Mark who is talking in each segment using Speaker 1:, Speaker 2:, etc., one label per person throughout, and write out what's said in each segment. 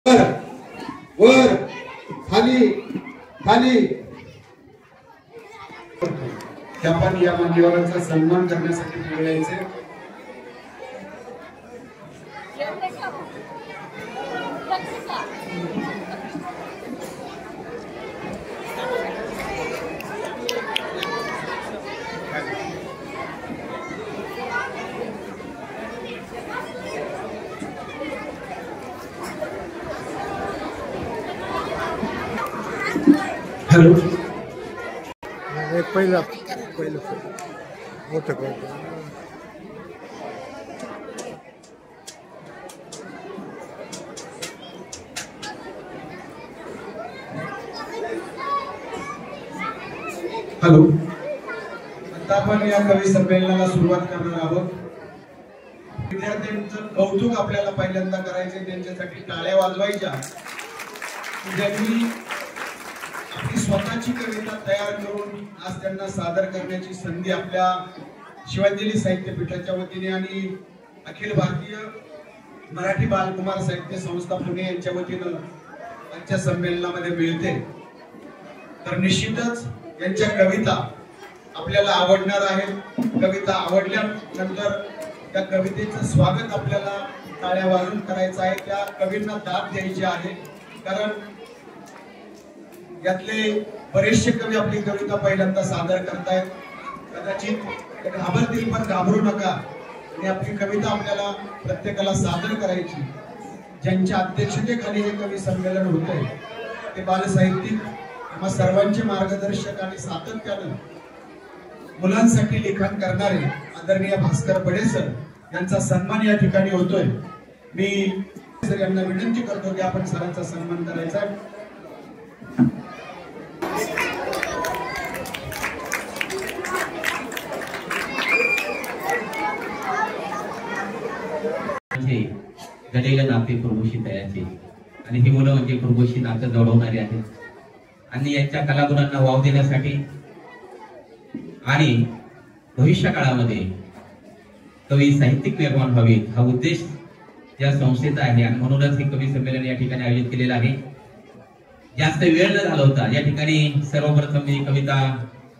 Speaker 1: वर खाली खाली आपण या मान्यवरांचा सन्मान करण्यासाठी पुढे यायचे। हेलो
Speaker 2: पहिलं मोठं करतो।
Speaker 1: हेलो आता आपण या कवी संमेलनाला सुरुवात करणार आहोत। विद्यार्थ्यांचं कौतुक आपल्याला पहिल्यांदा करायचे, त्यांच्यासाठी टाळ्या वाजवायच्या। ज्यांनी आपली स्वतःची कविता तयार करून आज त्यांना सादर करण्याची संधी आपल्या शिवाजी साहित्य पीठाच्या वतीने आणि अखिल भारतीय मराठी बालकुमार साहित्य संस्था पुणे यांच्या वतीने आजच्या संमेलनामध्ये मिळते। तर निश्चितच यांच्या कविता आपल्याला आवडणार आहेत। कविता आवडल्यानंतर त्या कवितेचं स्वागत आपल्याला टाळ्या वाजवून करायचं आहे, त्या कवींना दाद द्यायची आहे। कारण यातले बरेचसे कवी आपली कविता पहिल्यांदा सादर करतायत, कदाचित घाबरतील, पण घाबरू नका। आणि आपली कविता आपल्याला प्रत्येकाला सादर करायची। ज्यांच्या अध्यक्षतेखाली हे कवी संमेलन होतंय ते बालसाहित्यिक आम्हा सर्वांचे मार्गदर्शक आणि सातत्याने मुलांसाठी लिखाण करणारे आदरणीय भास्कर बडे सर यांचा सन्मान या ठिकाणी होतोय। मी सर यांना विनंती करतो की आपण सरांचा सन्मान करायचा।
Speaker 3: गडेला नाते कुरबुशी तयाचे आणि ही मुलं म्हणजे कुरबुशी नातं जोडवणारी आहेत। आणि यांच्या कलागुणांना वाव देण्यासाठी आणि भविष्य काळामध्ये कवी साहित्यिक निर्माण व्हावे हा उद्देश या संस्थेचा आहे। आणि म्हणूनच हे कवी संमेलन या ठिकाणी आयोजित केलेलं आहे। जास्त वेळ न झाला होता या ठिकाणी सर्वप्रथम मी कविता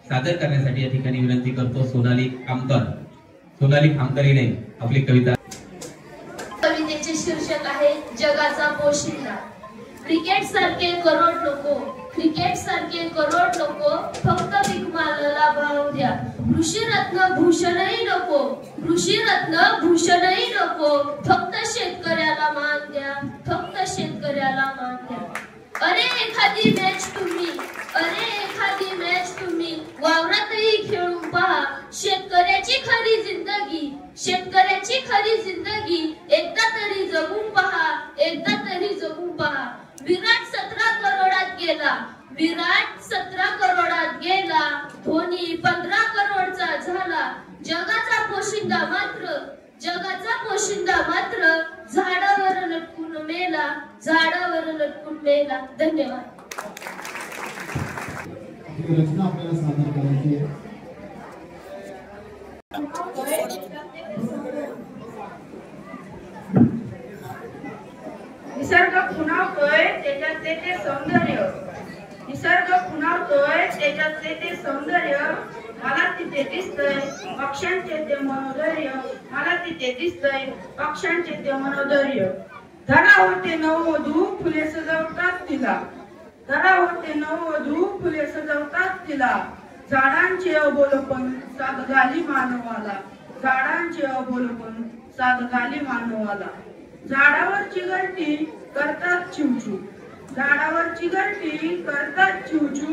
Speaker 3: सादर करण्यासाठी या ठिकाणी विनंती करतो सोनाली खामकर हिने आपली कविता।
Speaker 4: कवितेचे शीर्षक आहे जगाचा पोशिंदा। क्रिकेट सारखे करोड लोक फक्त बिगमालाला भाव द्या। ऋषीरत्न भूषणही नको फक्त शेतकऱ्याला मान द्या। अरे एखादी मॅच तुम्ही वावरातही खेळून पहा। शेतकऱ्याची खरी जिंदगी एकदा तरी जगून पहा। विराट 17 करोडात गेला धोनी 15 करोडचा झाला। जगाचा पोशिंदा मात्र झाडावर लटकून मेला। धन्यवाद।
Speaker 1: रचना आपल्याला सादर करायची आहे।
Speaker 5: निसर्ग खुणावतोय त्याच्यातले ते सौंदर्य मला तिथे दिसतंय। पक्ष्यांचे ते मनोधैर्य धरा होते नववधू फुले सजवतात तिला। झाडांचे अवलोकन साध गाली मानवाला। झाडावरची घरटी करतात चिवचू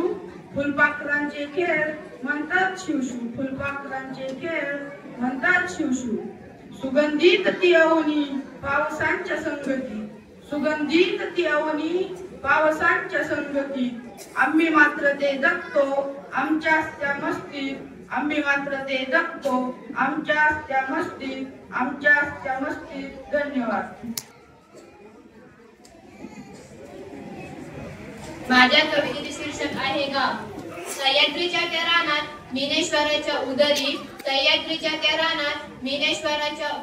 Speaker 5: फुलपाखरांचे खेळ म्हणतात शिवशू। सुगंधित ती अवनी पावसांच्या संगतीत आम्ही मात्र ते जगतो आमच्याच त्या मस्तीत। धन्यवाद।
Speaker 4: माझ्या कवितेचे शीर्षक आहे गाव। सह्याद्रीच्या त्या रानात मीनेश्वराच्या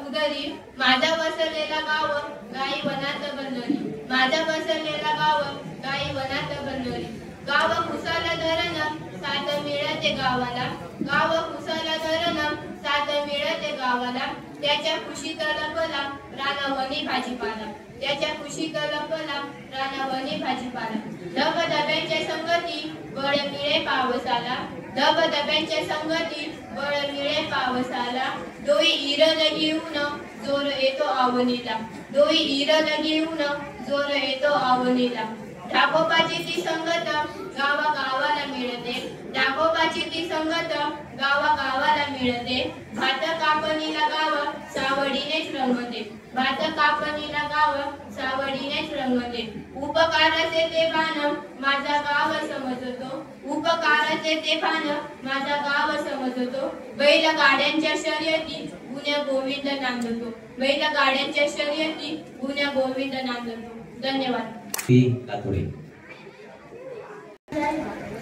Speaker 4: उदरी माझा वसलेला गाव गाई वनात बंदरी। माझा पसरलेला गाव गाई वनात बनवली. गाव खुसाला धरण साथ मिळते गावाला. गाव खुसाला धरण साथ मिळते गावाला. त्याच्या खुशीत लपला रानवणी भाजीपाला. त्याच्या खुशीत लपला रानवणी भाजीपाला. धबधब्यांच्या संगती बळ मिळे पावसाला. धबधब्यांच्या संगती बळ मिळे पावसाला. डोई इरद घेऊन जोर येतो आवनीला. डोई इरद घेऊन जोर येतो आवनीला. ढाकोबाची ती संगत गावा गावाला मिळते. ढाकोबाची ती संगत गावा गावाला मिळते. भात कापणीला गाव सावडीनेच रंगते. भात कापणीला गाव सावडीनेच रंगते. उपकाराचे ते भान माझा गाव समजतो. उपकाराचे ते भान माझा गाव समजतो. बैल गाड्यांच्या शर्यती गुण्या गोविंद नांदतो. बैल गाड्यांच्या शर्यती गुण्या गोविंद नांदतो. धन्यवाद.
Speaker 3: लातोडे.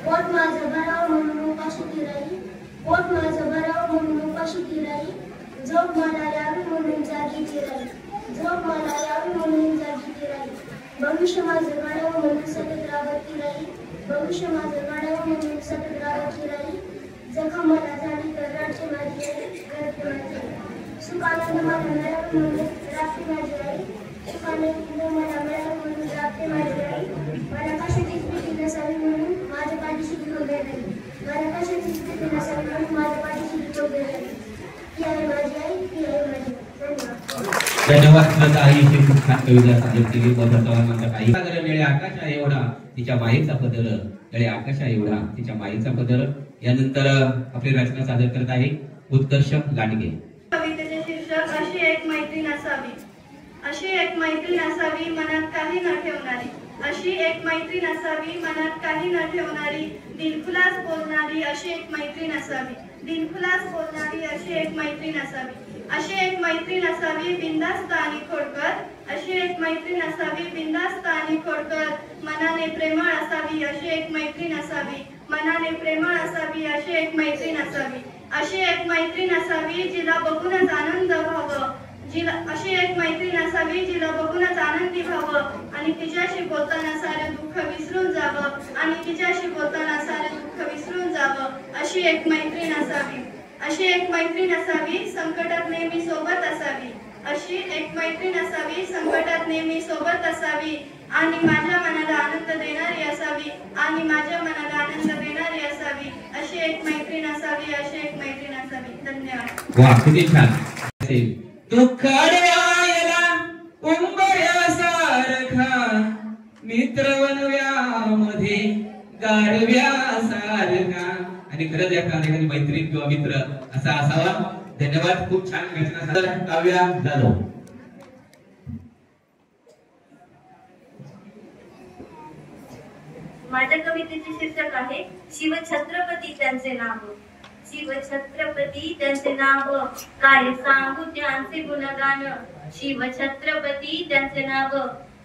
Speaker 2: पोट माझं भराव म्हणून उपाशी ती राही. पोट माझं भराव म्हणून उपाशी ती राही. झोप मला यावी म्हणून जागी ती राही. झोप मला यावी म्हणून जागी ती राही. भविष्य माझं घडावं म्हणून सतत राहत ती राही. भविष्य माझं घडावं म्हणून सतत राहत ती राही. जखम मला झाली तर राहते माझी आई, करते माझी आई. सुखानंद मला मिळावं म्हणून राहते माझी आई. सुखानंद मला मिळावं म्हणून राहते माझी आई. मला कशाचीच भीती नसावी म्हणून माझ्या पाठीशी ती उभी राहिली. मला कशाचीच भीती नसावी म्हणून माझ्या पाठीशी ती उभी राहिली. ती आहे माझी आई, ती आहे माझी.
Speaker 3: धन्यवाद. आईची खूप छान कविता सादर केली. काही सागर निळे आकाशा एवढा तिच्या माईचा पदर. निळे आकाशा एवढा तिच्या माईचा पदर. यानंतर आपली रचना सादर करत आहे उत्कर्ष लांडगे.
Speaker 5: कवितेचे शीर्षक अशी एक मैत्रीण असावी. अशी एक मैत्रीण असावी मनात काही न ठेवणारी. अशी एक मैत्रीण असावी मनात काही न ठेवणारी. दिलखुलास बोलणारी अशी एक मैत्रीण असावी. दिलखुलास बोलणारी अशी एक मैत्रीण असावी. अशी एक मैत्रीण असावी बिनधास्त आणि खोडकर. अशी एक मैत्रीण असावी बिनधास्त आणि खोडकर. मनाने प्रेमळ असावी अशी एक मैत्रीण असावी. मनाने प्रेमळ असावी अशी एक मैत्रीण असावी. अशी एक मैत्रीण असावी जिला बघूनच आनंद व्हावं. अशी एक मैत्रीण असावी जिला बघूनच आनंदी व्हावं आणि तिच्याशी बोलताना सारे दुःख विसरून जावं. आणि तिच्याशी बोलताना सारे दुःख विसरून जावं. अशी एक मैत्रीण असावी. अशी एक मैत्रीण असावी संकटात नेहमी सोबत असावी. अशी एक मैत्रीण असावी संकटात नेहमी सोबत असावी. आणि माझ्या मनाला आनंद देणारी असावी. आणि माझ्या मनाला आनंद देणारी असावी. अशी एक मैत्रीण असावी. अशी एक मैत्रीण असावी. धन्यवाद.
Speaker 3: वा, किती छान. दुःख आयला उंबऱ्यासारखा मित्र वनव्यामध्ये गारव्यासारखा. आणि खरंच या ठिकाणी मैत्रीण किंवा मित्र असा असावा. धन्यवाद. खूप छान रचना. काव्या जाधव.
Speaker 6: माझ्या कवितेचे शीर्षक आहे शिवछत्रपती त्यांचे नाव. शिवछत्रपती त्यांचे नाव काय सांगू त्यांचे गुणगान. शिवछत्रपती त्यांचे नाव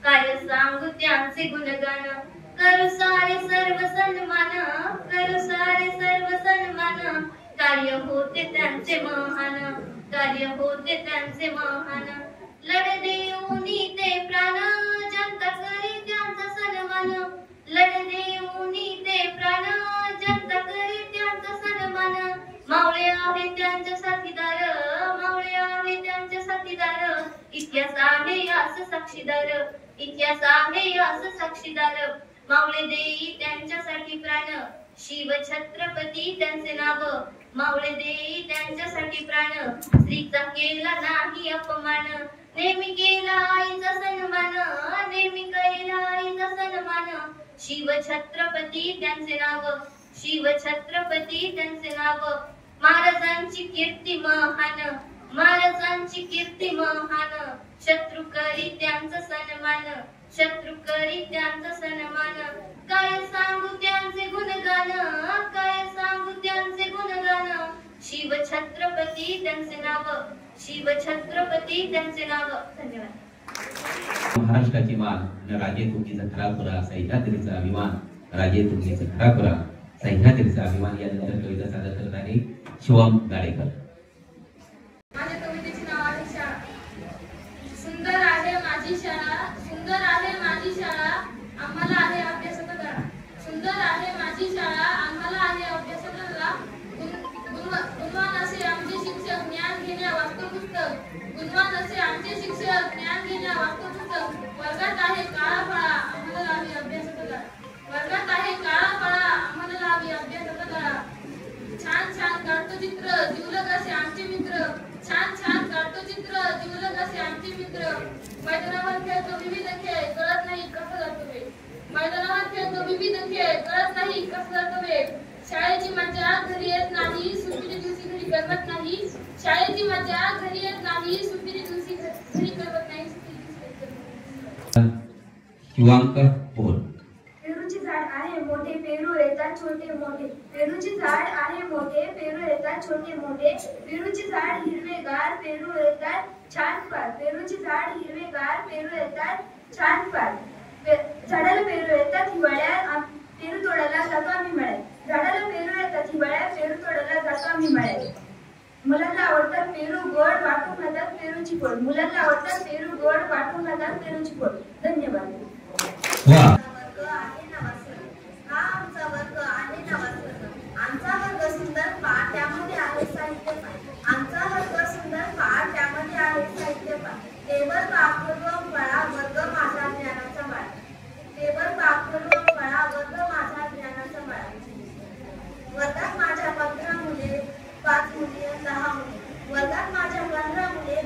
Speaker 6: काय सांगू त्यांचे गुणगान. करू सारे सर्व सन्मान. करू सारे सर्व सन्मान. कार्य होते त्यांचे महान. कार्य होते त्यांचे महान. लढ देऊनी ते प्राण जनता करी त्यांचा सन्मान. लढ देऊनी ते प्राण जनता करी त्यांचा सन्मान. मावळे आहे त्यांच्या साथीदार. मावळे आहे त्यांच्या साथीदार. इतिहास आहे यास साक्षीदार. इतिहास आहे यास साक्षीदार. मावळे देई त्यांच्यासाठी प्राण. शिवछत्रपती त्यांचे नाव. मावळे देई त्यांच्यासाठी प्राण. स्त्रीचा केला नाही अपमान. नेहमी केला आईचा सन्मान. नेहमी केला आईचा सन्मान. शिवछत्रपती त्यांचे नाव. शिवछत्रपती त्यांचे नाव. महाराजांची कीर्ती महान. महाराजांची कीर्ती महान. शत्रू करी त्यांचा सन्मान. शत्रू करी त्यांचा सन्मान. काय सांगू त्यांचे गुणगान. काय सांगू त्यांचे गुणगान. शिवछत्रपती त्यांचे नाव. शिवछत्रपती त्यांचे नाव. धन्यवाद.
Speaker 3: महाराष्ट्राची मान राजे तुमचा खरापुरा. सह्याद्रीचा अभिमान. राजे तुमचा खरापुरा. सह्याद्रीचा अभिमान. यानंतर कविता सादर करत आहे शिवम गाडेकर.
Speaker 4: माझ्या कवितेचे नाव आहे शाळा. सुंदर आहे माझी शाळा. सुंदर आहे माझी
Speaker 7: नाही कसला तो वेळ. शाळेची मजा घरी येत नाही, सुट्टीच्या दिवशी घरी करमत नाही. शाळेची मजा घरी येत नाही, सुट्टीच्या दिवशी घरी करमत नाही.
Speaker 3: शिवांक बोल.
Speaker 2: पेरूचे झाड आहे मोठे, पेरू येतात छोटे मोठे. पेरूचे झाड आहे मोठे, पेरू येतात छोटे मोठे. पेरूचे झाड हिरवेगार, पेरू येतात छान फार. पेरूचे झाड हिरवेगार, पेरू येतात छान फार. झाडाला पेरू येतात हिवाळ्यात, पेरू तोडायला जातो आम्ही मळ्यात. झाडाला पेरू येतात हिवाळ्यात, पेरू तोडायला जातो आम्ही मळ्यात. मुलांना आवडतात पेरू गोड, वाटून खातात पेरूची फोड. मुलांना आवडतात पेरू गोड, वाटून खातात पेरूची फोड. धन्यवाद.
Speaker 3: वा.
Speaker 6: वर्ग आहे नवासर, हा आमचा वर्ग आहे नवासर. आमचा वर्ग सुंदर पाठ, त्यामध्ये आहे साहित्य पाठ. आमचा वर्ग सुंदर पाठ, त्यामध्ये आहे साहित्य पाठ. टेबल पाखरू फळा, वर्ग माझा ज्ञानाचा माळा. टेबल पाखरू फळा, वर्ग माझा ज्ञानाचा माळा. वर्गात माझ्या 15 मुले, 5 मुली आणि 10 मुले. वर्गात माझ्या 15 मुले,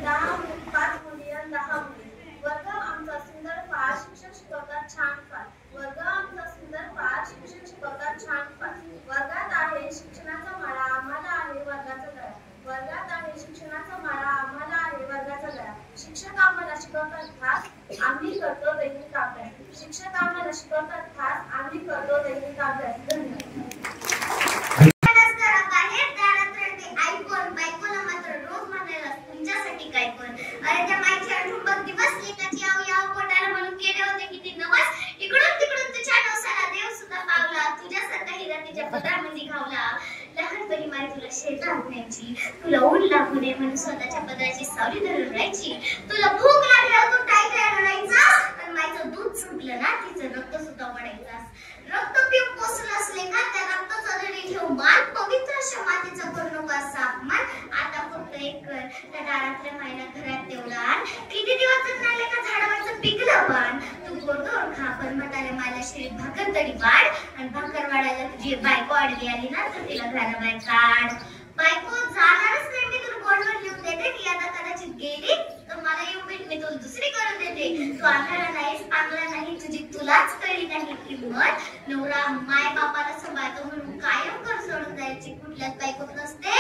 Speaker 6: 5 मुली आणि 10 मुले. वर्ग आमचा सुंदर पाठ, शिक्षक शिकवतात छान पाठ. वर्ग आमचा सुंदर पाठ, शिक्षक शिकवतात छान पाठ. वर्गात आहे शिक्षणाचा माळा, आम्हाला आहे वर्गाचा गळा. वर्गात आहे शिक्षणाचा माळा, आम्हाला आहे वर्गाचा गळा. शिक्षक आम्हाला शिकवतात खास, आम्ही करतो दैनिक अभ्यास. शिक्षक आम्हाला शिकवतात खास, आम्ही करतो दैनिक अभ्यास. धन्यवाद. तुमच्यासाठी काय पण अरे त्या माईची आठवण बघ बसली त्याची याव याव पोटाला म्हणून केले होते किती नवस. इकडून तिकडून तुझ्या डोसाला देव सुद्धा पावला, तुझ्यासारखा हिरा तिच्या पदरामध्ये घावला. लहानपणी माई तुला शेतात न्यायची, तुला ऊन लागू नये म्हणून स्वतःच्या पदराची सावली धरून राहायची. तुला भूक लागल्यावर तू टाईट रडायचा आणि माईचं दूध संपलं ना तिचं रक्त सुद्धा पडायचा. रक्त पिऊन पोचलं असले का त्या रक्ताचा जरी ठेव मान, पवित्र अशा मातेचा करू नका अपमान. आता फक्त एक कर, त्या दारातल्या मायला घरात ठेवला. किती दिवस जगणारे का झाडावरचं पिकलं पान. तू गोडधोड खा पण म्हाताऱ्या मायला शरीर भाकर तरी वाढ. आणि भाकर वाढायला तुझी बायको आडवी आली ना तर तिला घराबाहेर काढ. बायको जाणारच नाही, मी तुला बोर्डवर लिहून देते. ती आता कदाचित गेली तर मला येऊन भेट, मी तुला दुसरी करून देते. तू आंधळा नाहीस, पांगळा नाही, तुझी तुलाच कळली नाही किंमत. नवरा माय बापाला सांभाळतो म्हणून कायम घर सोडून जायची कुठल्याच बायकोत नसते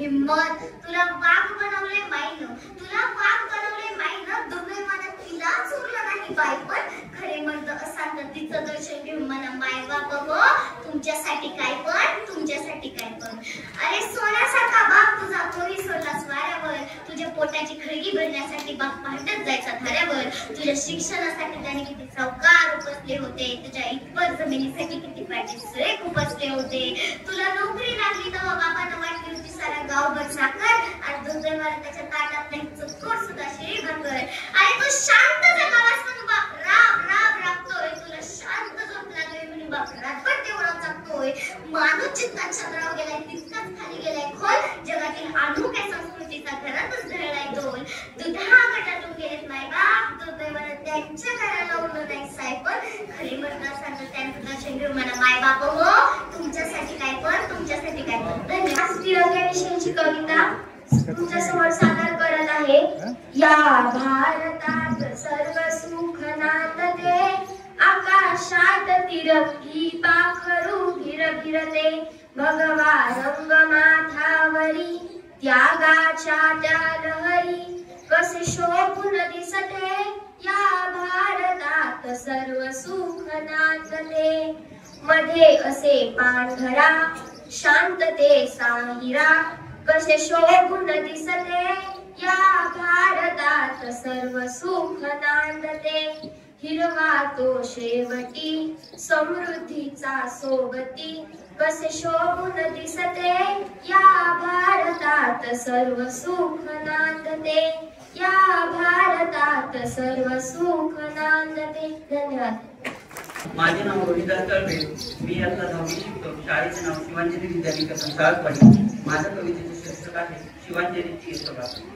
Speaker 6: हिम्मत. तुला वाघ बनवले माईनं, तुला वाघ बनवले माईनं. दुर्दैवानं तिला चुकलं नाही बाई, पण खरे म्हणतं असाल तर तिचं दर्शन घेऊन म्हणा माय बाप हो तुमच्यासाठी काय पण, तुमच्यासाठी काय पण. अरे सोन्यासारखा बाप तुझा कोणी सोडला स्वाऱ्यावर. तुझ्या पोटाची खळगी भरण्यासाठी बाप भांडत जायचा धाऱ्यावर. तुझ्या शिक्षणासाठी त्याने किती सावकार उपसले होते. तुझ्या इतपर जमिनीसाठी किती पाठीसरे उपसले होते. तुला नोकरी लागली तेव्हा बाबांना वाटली होती सारा गावभर साखर. आणि दुर्दैवाला त्याच्या ताटात नाही चुटकोर सुद्धा शेळी भाकर. अरे तू शांत जगावास म्हणून बाप राब राब राबतोय. तुला शांत झोप लागली म्हणून बाप रातभर तेवढा जागतोय. माणूस जितका चंद्रावर गेलाय तितकाच खाली गेलाय खोल. जगातील अनोख्या संस्कृतीचा घरातच धरलाय डोल. दुधा गटातून गेलेत माय बाप, दुर्दैवानं त्यांच्या घराला उरलं नाही सायपण. खरी म्हणत असाल तर त्यांचं दर्शन घेऊन म्हणा माय बाप हो तुमच्यासाठी काय पण, तुमच्यासाठी काय पण. धन्यवाद.
Speaker 2: तिरंग्याविषयीची कविता तुमच्या समोर सादर करत आहे. या भारतात सर्व सुख नांदते, आकाशात तिरंगी पाखरू गिरगिरते. भगवा रंग माथावरी त्यागाच्या त्या लहरी, कसे शोभून दिसते. या भारतात सर्व सुख नांदते. मध्ये असे पांढरा शांततेचा हिरा, कसे शोभून दिसते. या भारतात सर्व सुख नांदते. हिरवा तो शेवटी समृद्धीचा सोबती, कसे शोभून दिसते. या भारतात सर्व सुख नांदते. या भारतात सर्व सुख नांदते. धन्यवाद.
Speaker 8: माझे नाव रोहिदास तळवे, मी आता 10वी शिकतो. शाळेचे नाव शिवांजली विद्यानिकेतन साळपाडी. माझ्या कवितेचे शीर्षक आहे शिवांजलीची यशोगाथा.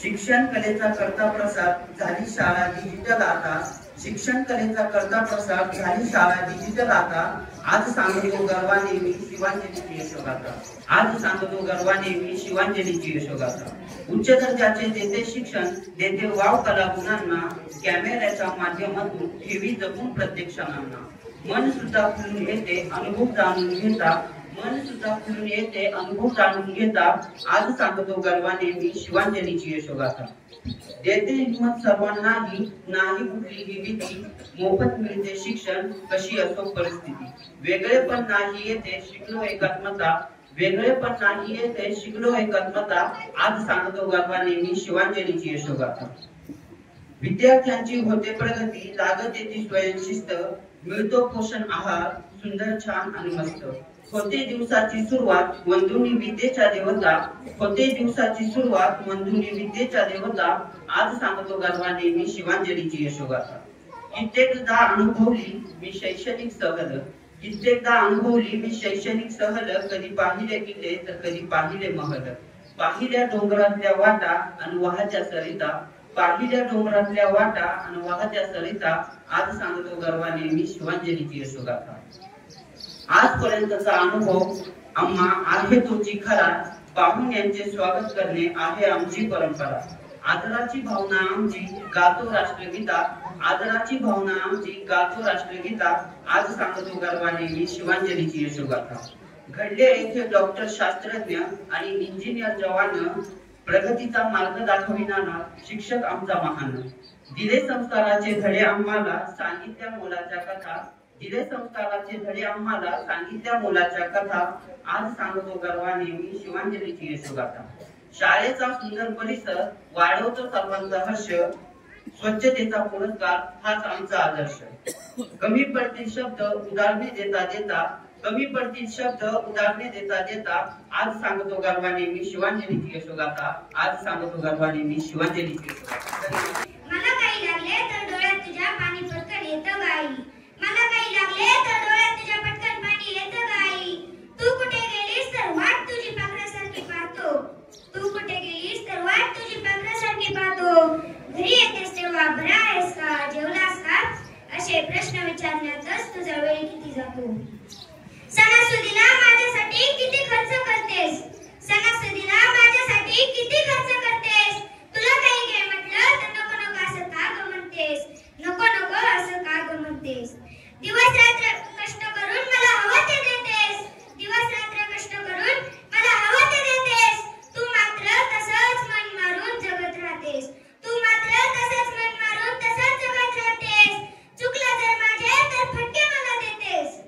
Speaker 8: शिक्षण कलेचा करता प्रसार, झाली शाळा डिजिटल आता. शिक्षण कलेचा करता प्रसार, झाली शाळा डिजिटल आता. आज सांगतो गर्वाने मी शिवांजलीची यशोगाथा. आज सांगतो गर्वाने मी शिवांजलीची यशोगाथा. उच्च दर्जाचे देते शिक्षण, देते वाव कला गुणांना. कॅमेऱ्याच्या माध्यमातून ठेवी जपून प्रत्येक क्षणांना. मन सुद्धा खुलून येते अनुभव जाणून घेता, मन सुद्धा खुलून येते अनुभव जाणून घेता, आज सांगतो गर्वाने मी शिवांजलीची यशोगाथा. देते हिंमत सर्वांनाही, नाही कुठलीही भीती, मोफत मिळते शिक्षण कशी असो परिस्थिती. वेगळेपण नाही येते शिकलो एकात्मता, वेगळेपण नाही येते शिकलो एकात्मता, आज सांगतो गर्वाने मी शिवांजलीची यशोगाथा. विद्यार्थ्यांची होते प्रगती, लागते ती स्वयंशिस्त, मिळतो पोषण आहार सुंदर छान आणि मस्त. होते दिवसाची सुरुवात वंदुनी विद्येच्या देवता, होते दिवसाची सुरुवात वंदुनी विद्येच्या देवता, आज सांगतो गर्वाने मी शिवांजलीची यशोगाथा. कित्येकदा अनुभवली मी शैक्षणिक सहल, कित्येकदा अनुभवली मी शैक्षणिक सहल, कधी पाहिले किल्ले तर कधी पाहिले महल. पाहिल्या डोंगरातल्या वाटा आणि वाहत्या सरिता, पाहिल्या डोंगरातल्या वाटा आणि वाहत्या सरिता, आज सांगतो गर्वाने मी शिवांजलीची यशोगाथा. आजपर्यंतचा अनुभव आम्हा आहे तोची खरा, पाहुण्यांचे स्वागत करणे आहे आमची परंपरा. आदराची भावना आमची गातो राष्ट्रगीता, आदराची भावना आमची गातो राष्ट्रगीता, आज सांगतो गर्वाने मी शिवांजलीची यशोगाथा. घडले येथे डॉक्टर शास्त्रज्ञ आणि इंजिनियर जवान, प्रगतीचा मार्ग दाखविणारा शिक्षक आमचा महान. दिले संस्काराचे धडे आम्हाला सांगितल्या मोलाच्या कथा, दिले संस्काराचे धडे आम्हाला सांगितल्या मोलाच्या कथा, आज सांगतो गर्वाने मी शिवांजलीची यशोगाथा. शाळेचा सुंदर परिसर वाढवतो सर्वांचा हर्ष, स्वच्छतेचा पुरस्कार हाच आमचा आदर्श. कमी पडतील शब्द उदाहरणे देता देता, कमी पडतील शब्द उदाहरणे देता देता, आज सांगतो गर्वाने मी शिवांजलीची यशोगाथा, आज सांगतो गर्वाने मी शिवांजलीची यशोगाथा.
Speaker 6: मला काही लागले तर डोळ्यात तुझ्या पाणी पटकन येतं गाई, मला काही लागले तर डोळ्यात तुझ्या पटकन पाणी येतं गाई. तू कुठे गेलीस तर वाट तुझी पाखरासारखी पाहतो, तू कुठे गेलीस तर वाट तुझी पाखरासारखी पाहतो. घरी येतेस तेव्हा बरा आहेस का, जेवलास का, असे प्रश्न विचारण्यातच तुझा वेळ किती जातो. सणासुदीला माझ्यासाठी किती खर्च करतेस, सणासुदीला माझ्यासाठी किती खर्च करतेस. तुला काही घे म्हटलं तर नको नको असं का ग म्हणतेस, नको नको असं का ग म्हणतेस. दिवस रात्र कष्ट करून मला हवं ते देतेस, दिवस रात्र कष्ट करून मला हवं ते देतेस. तू मात्र तसंच मन मारून जगत राहतेस, तू मात्र तसंच मन मारून तसंच जगत राहतेस. चुकलं जर माझे तर फटके मला देतेस,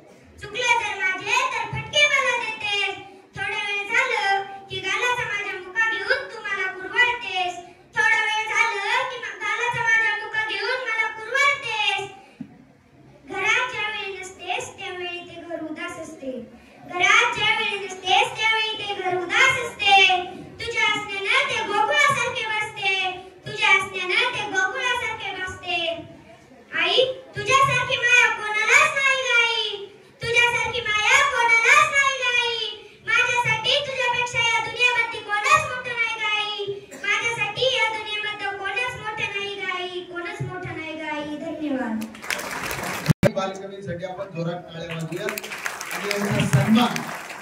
Speaker 6: चुकलं जर माझे तर फटके मला देतेस. थोडा वेळ झालं की गालाचा माझ्या मुका घेऊन तू मला कुरवाळतेस, थोडा वेळ झालं की गालाचा माझ्या मुका घेऊन मला कुरवाळतेस. घरात ज्यावेळी नसतेस त्यावेळी ते घर उदास असते, घरात ज्यावेळी नसतेस त्यावेळी ते घर उदास असते. तुझ्या असण्यानं ते गोकुळासारखे वासते, तुझ्या असण्यानं ते गोकुळासारखे वासते. आई तुझ्यासारखी माया कोणालाच नाही गाई, तुझ्यासारखी माया कोणालाच नाही गाई. माझ्यासाठी तुझ्यापेक्षा या दुनियामध्ये कोणच मोठं नाही गाई, माझ्यासाठी या दुनियामध्ये कोणच मोठं नाही गाई, कोणच मोठं नाही गाई. धन्यवाद.
Speaker 1: बालकवींसाठी आपण जोरात टाळ्या वाजूया आणि यांचा सन्मान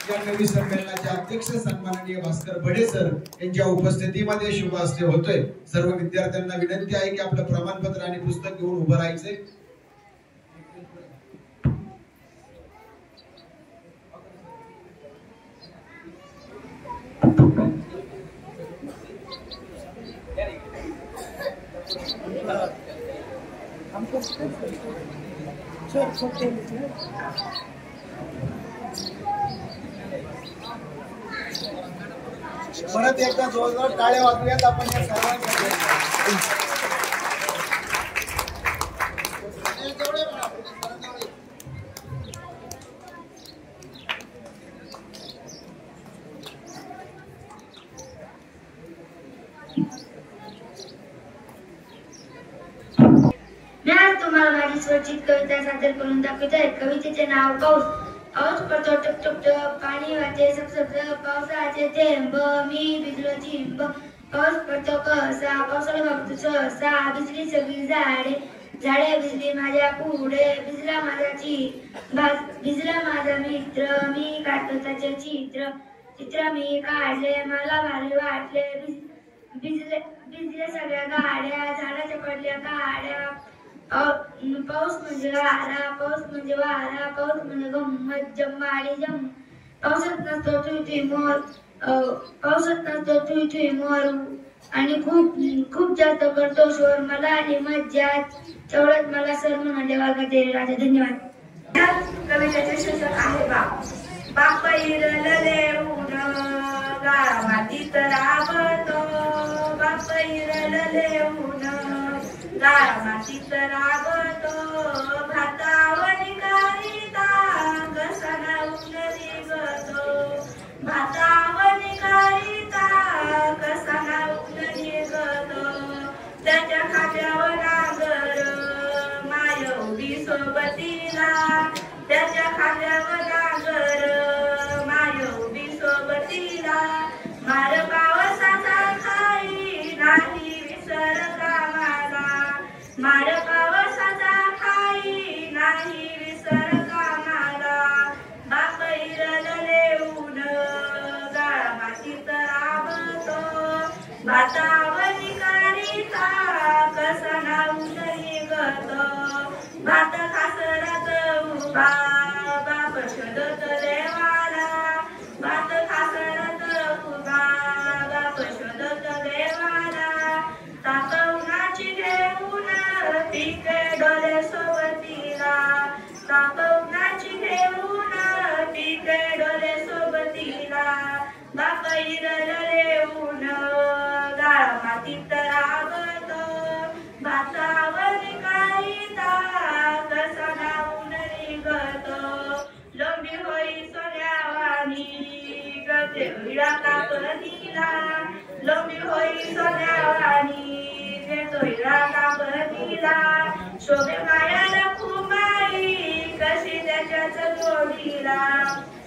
Speaker 1: या कवी संमेलनाचे अध्यक्ष सन्माननीय भास्कर बडे सर यांच्या उपस्थितीमध्ये शुभ हस्ते होतोय. सर्व विद्यार्थ्यांना विनंती आहे की आपलं प्रमाणपत्र आणि पुस्तक घेऊन उभं राहायचे. परत एकदा जोरदार टाळ्या वाजवूयात आपण या सर्वांसाठी.
Speaker 2: मी आज तुम्हाला माझी स्वरचित कविता सादर करून दाखवत आहे. कवितेचे नाव पाऊस. पाऊस पडतो टपटप, पाणी वाहते सपसप, पावसाचे थेंब मी भिजलो चिंब. पाऊस पडतो कसा, पावसाला बघतो सहसा, भिजली सगळी झाडे, झाडे भिजली माझ्या पुढे, भिजला माझा भिजला माझा मित्र, मी काढतो त्याचे चित्र मी काढले, मला भारी वाटले. भिजले सगळ्या गाड्या, झाडाच्या पडल्या गाड्या, पाऊस म्हणजे वारा, पाऊस म्हणजे वारा, पाऊस म्हणजे गंमत जम्मा आणि जम. पावसात नसतो तुई मोर, पावसात नसतो तुई मोर आणि खूप खूप जास्त करतो शोर. मला आणि मज्जा तेवढंच मला सर म्हणाले वागते राजा. धन्यवाद.
Speaker 5: कवितेचे शीर्षक आहे बाप इरलले ऊन गाळा मातीत राबतो. बाप इरलले ऊन गाळा मातीत राबतो. भातावणी करिता कसा नाऊन निघतो. भातावणी करिता कसा नाऊन निघतो. त्याच्या खांद्यावर नांगर माय उभी सोबतीला. त्याच्या खांद्यावर नांगर माय उभी सोबतीला. मार पावसाचा खाई नाही विसर कामाला. मार पावसाचा खाई नाही विसर कामाला. बाप इरलले ऊन गाळा मातीत राबतो. भातावणी करिता कसा नाऊन निघतो. भात खासरात उभा बाप शोधत देवाला. भात खासरात उभा बाप शोधत देवाला. तापवनाची घेऊन पिके डोले सोबतीला. तापवनाची घेऊन पिके डोले सोबतीला. बाप इरलले ऊन गाळा मातीत राबतो. भातावणी करिता कसा नाऊन निघतो. लोंबी होई सोन्यावानी गते विडा कापणीला. लोंबी होई सोन्यावानी घेतो विडा कापणीला. शोभे पायाला खुमाई कशी त्याच्याच जोडीला.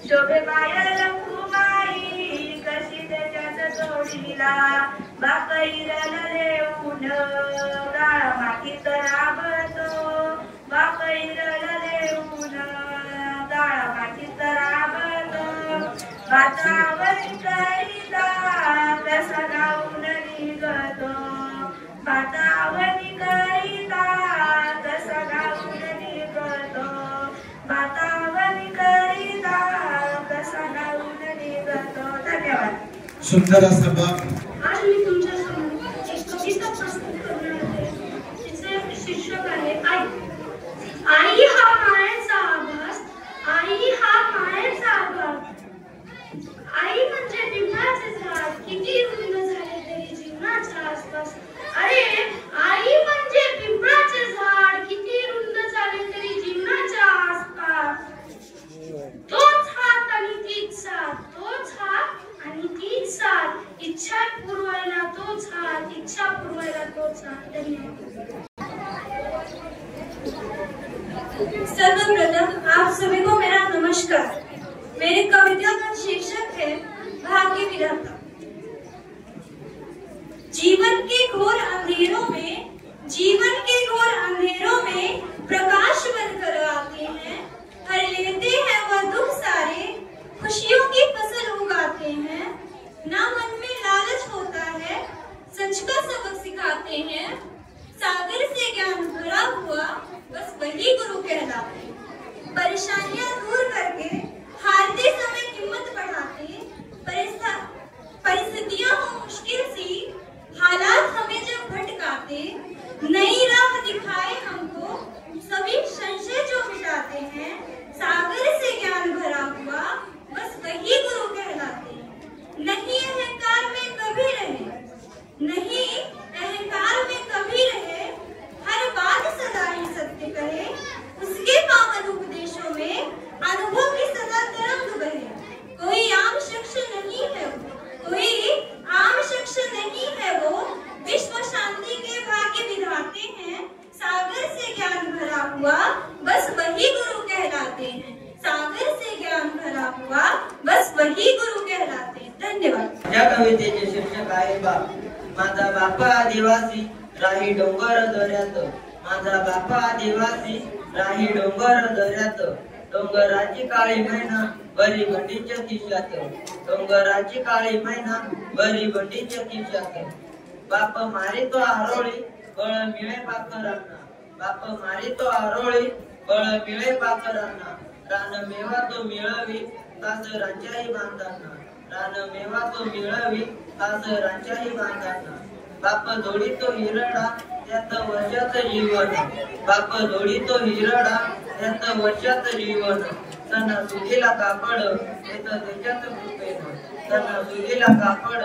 Speaker 5: शोभे पायाला खुमाई कशी त्याच्याच जोडीला. बाप इरलले ऊन गाळा मातीत राबतो. बाप इरलले ऊन गाळा मातीत राबतो. भातावणी करिता कसा नाऊन निघतो. भातावणी करिता कसा नाऊन निघतो. भातावणी करिता कसा नाऊन निघतो. धन्यवाद.
Speaker 1: सुंदर असा बाप.
Speaker 2: आज मी तुमच्या समोर एक कविता प्रस्तुत करणार आहे. तिचे शीर्षक आहे आई. आई हा मायेचा आभास, आई हा मायेचा आभास. आई म्हणजे पिंपळाचे झाड, किती रुंद झाले तरी जीवनाच्या आसपास. अरे आई म्हणजे पिंपळाचे झाड, किती रुंद झाले तरी जीवनाच्या आसपास. तोच हात आणि तीच साथ, तोच हात आणि तीच साथ. इच्छा पुरवायला तोच हात, इच्छा पुरवायला तोच हात. धन्यवाद.
Speaker 5: सर्वप्रथम आप सभी को मेरा नमस्कार। मेरी कविता का शीर्षक है भाग्य विधाता। जीवन के घोर अंधेरों में प्रकाश बनकर आते हैं। हर लेते हैं वह दुख सारे, खुशियों की फसल उगाते हैं। ना मन में लालच होता है, सच का सबक सिखाते हैं। सागर से ज्ञान भरा हुआ बस वही गुरु कहलाते। परेशानियां दूर करके हारते समय हिम्मत बढ़ाते। परिस्थितियां हो मुश्किल सी, हालात हमें जब भटकाते। नई राह दिखाए हमको सभी संशय जो मिटाते हैं। सागर से ज्ञान भरा हुआ बस वही गुरु कहलाते। नहीं अहंकार में कभी रहे, नहीं अहंकार में कभी रहे। हर बात सदा ही सत्य कहे, उसके पावन उपदेशों में अनुभव की सदा तरंग बहे। कोई आम शख्स नहीं है वो, कोई आम शख्स नहीं है वो। विश्व शांति के भाग्य विधाते हैं। सागर से ज्ञान भरा हुआ बस वही गुरु कहलाते हैं। सागर से ज्ञान भरा हुआ बस वही गुरु कहलाते हैं। धन्यवाद।
Speaker 8: या कवितेचे शीर्षक आहे बाप। माझा बाप आदिवासी राही डोंगर दऱ्यात। माझा बाप आदिवासी राही डोंगर दऱ्यात। डोंगराची काळी मैना बरी बंडीच्या खिशात। डोंगराची काळी मैना बरी बंडीच्या खिशात। बाप मारे तो आरोळी कळ मिळे पाखरांना।
Speaker 9: बाप मारी तो आरोळी बळ मिळे पाखरांना रान मेवा तो मिळवी तास रांच्याही बांधांना रान मेवा तो मिळवी तास रांच्याही बांधांना बाप जोडी तो हिरडा त्यात वर्षात जीवन बाप जोडी तो हिरडा त्यात वर्षात जीवन सणा सुगीला कापड येत त्याच्याच कृपेनं सणा सुगीला कापड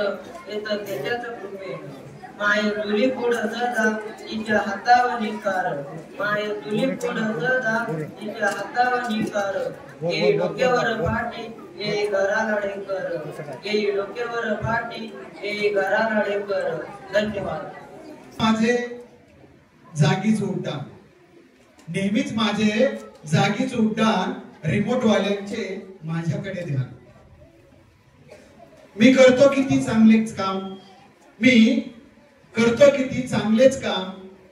Speaker 9: येत त्याच्याच कृपेनं माय तुली पुढं सदा तिच्या हातावर निकार माय तुली पुढं सदा तिच्या हातावर निकार हे डोक्यावर पाठी हे घराला ढेकर हे डोक्यावर पाठी हे घराला ढेकर धन्यवाद.
Speaker 1: माझे जागीच उड्डाण नेहमीच माझे जागीच उड्डाण रिमोट वाल्यांचे माझ्याकडे ध्यान मी करतो किती चांगलेच काम मी करतो किती चांगलेच काम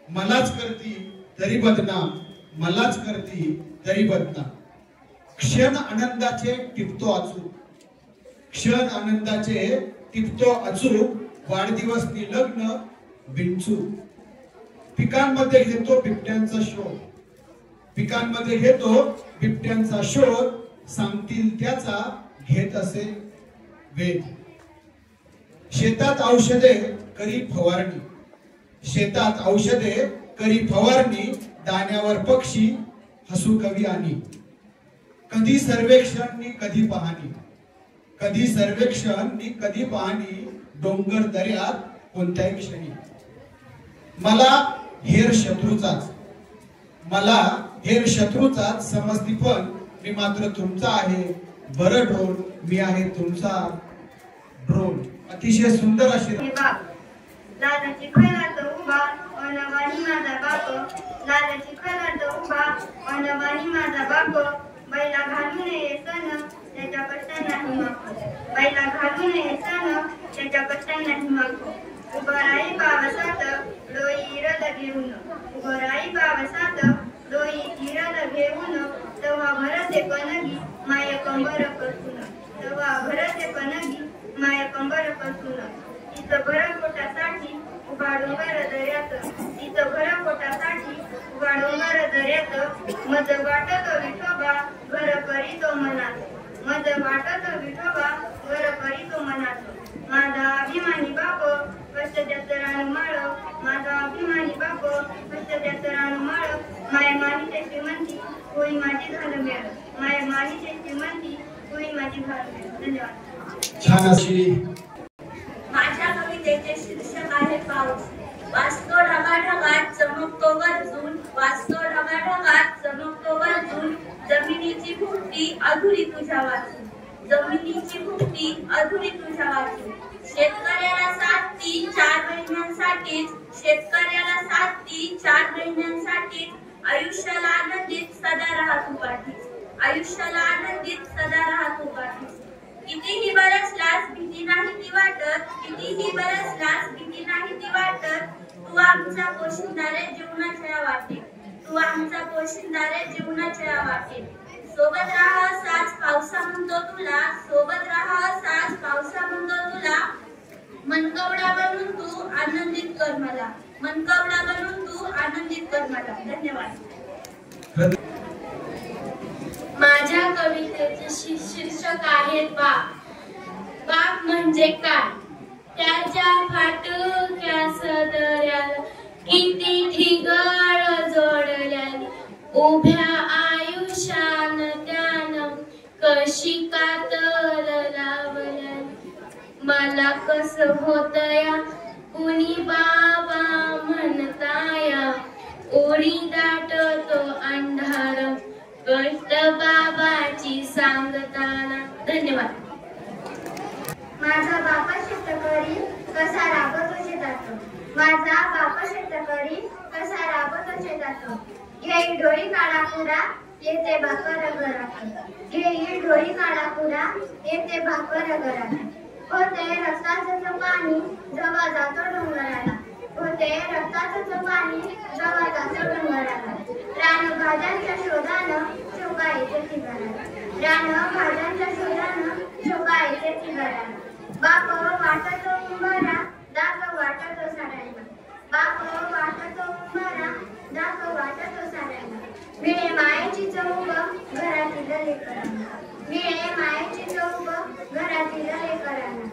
Speaker 1: मलाच करती तरी बदनाम मलाच करती तरी बदनाम क्षण आनंदाचे टिपतो अचूक क्षण आनंदाचे टिपतो अचूक वाढदिवस निलग्न बिनचूक पिकांमध्ये घेतो बिबट्यांचा शोध पिकांमध्ये घेतो बिबट्यांचा शोध सांगतील त्याचा घेत असे वेध शेतात औषधे करी फवारणी शेतात औषधे करी फवारणी दाण्यावर पक्षी हसू कवी आणि कधी सर्वेक्षण नी कधी पाहणी कधी सर्वेक्षण नी कधी पाहणी डोंगर दर्यात कोणत्याही क्षणी मला हेर शत्रूचाच समजती पण मी मात्र तुमचा आहे बरं ड्रोन मी आहे तुमचा ड्रोन. अतिशय सुंदर अशी
Speaker 5: लालाची खैरात उभा अनवाणी माझा बाप लालाची खैरात उभा अनवाणी माझा बाप बैला घालू नये सण त्याच्या कष्टांना हिमाको बैला घालू नये सण त्याच्या कष्टांना हिमाको उभराई पावसात डोई रद घेऊन उभराई पावसात डोई रद घेऊन तेव्हा भरते पणगी माय कंबर कसून तेव्हा भरते पणगी माय कंबर कसून इथं भर पोटासाठी उभा डोंगर दर्यात इथं भर पोटासाठी उभा डोंगर दर्यात मज वाटत विठोबा घर करी तो मनात मज वाटत विठोबा घर करी तो मनात माझा अभिमानी बाप कष्ट त्याचं रानमाळ माझा अभिमानी बाप कष्ट त्याचं रानमाळ माया मानीचे श्रीमंती होई माझी झालं मेळ माया मानीचे श्रीमंती होई माझी झालं मेळ. धन्यवाद.
Speaker 1: छान अशी
Speaker 6: माझ्या कवितेचे शीर्षक आहे पाऊस. वाचतो ढगाढगात चमकतो वरजून वाचतो ढगाढगात चमकतो वरजून जमिनीची भुकटी अधुरी तुझ्या वाचून जमिनीची भुकटी अधुरी तुझ्या वाचून शेतकऱ्याला साथ ती 4 महिन्यांसाठीच शेतकऱ्याला साथ ती 4 महिन्यांसाठीच आयुष्याला आनंदित सदा राहत पाठीस आयुष्याला आनंदित सदा राहत पाठीस कितीही बरसलास भीती नाही ती वाटत कितीही बरसलास भीती नाही ती वाटत तू आमचा पोशिंदारे जीवनाच्या वाटेत तू आमचा पोशिंदारे जीवनाच्या वाटेत सोबत राहा साच पावसा म्हणतो तुला सोबत राहा साच पावसा म्हणतो तुला मनकवडा बनून तू आनंदित कर मला मनकवडा बनून तू आनंदित कर मला. धन्यवाद.
Speaker 7: माझ्या कवितेचे शीर्षक आहे बाप. बाप म्हणजे काय त्याच्या फाटक्या सदऱ्याला किती ठिगळ जोडल्याने उभ्या आयुष्यान त्यानं कशी कातर लावल्याने मला कसं होतया कुणी बाबा म्हणताया ओढी दाटतो अंधार कष्ट बाबाची सांगताना. धन्यवाद.
Speaker 2: माझा बाप शेतकरी कसा राबतो शेतात माझा बाप शेतकरी कसा राबतो शेतात घेई डोळी काळा पुरा येते भाकर घरात घेई डोळी काळा पुरा येते भाकर घरात होते रक्ताचं पाणी जेव्हा जातो डोंगराला होते रक्ताचं पाणी जेव्हा जातो डोंगराला रानभाज्यांच्या शोधानं चोका येते ठिकाणाला रानभाज्यांच्या शोधानं चोका येते ठिकाणाला बाप वाटतो उंबरा दाग वाटतो साड्यांना बाप वाटतो उंबरा दाख वाटतो साऱ्यांना मिळे मायेची चौक घरातील लेकरांना मिळे मायेची चौक घरातील लेकरांना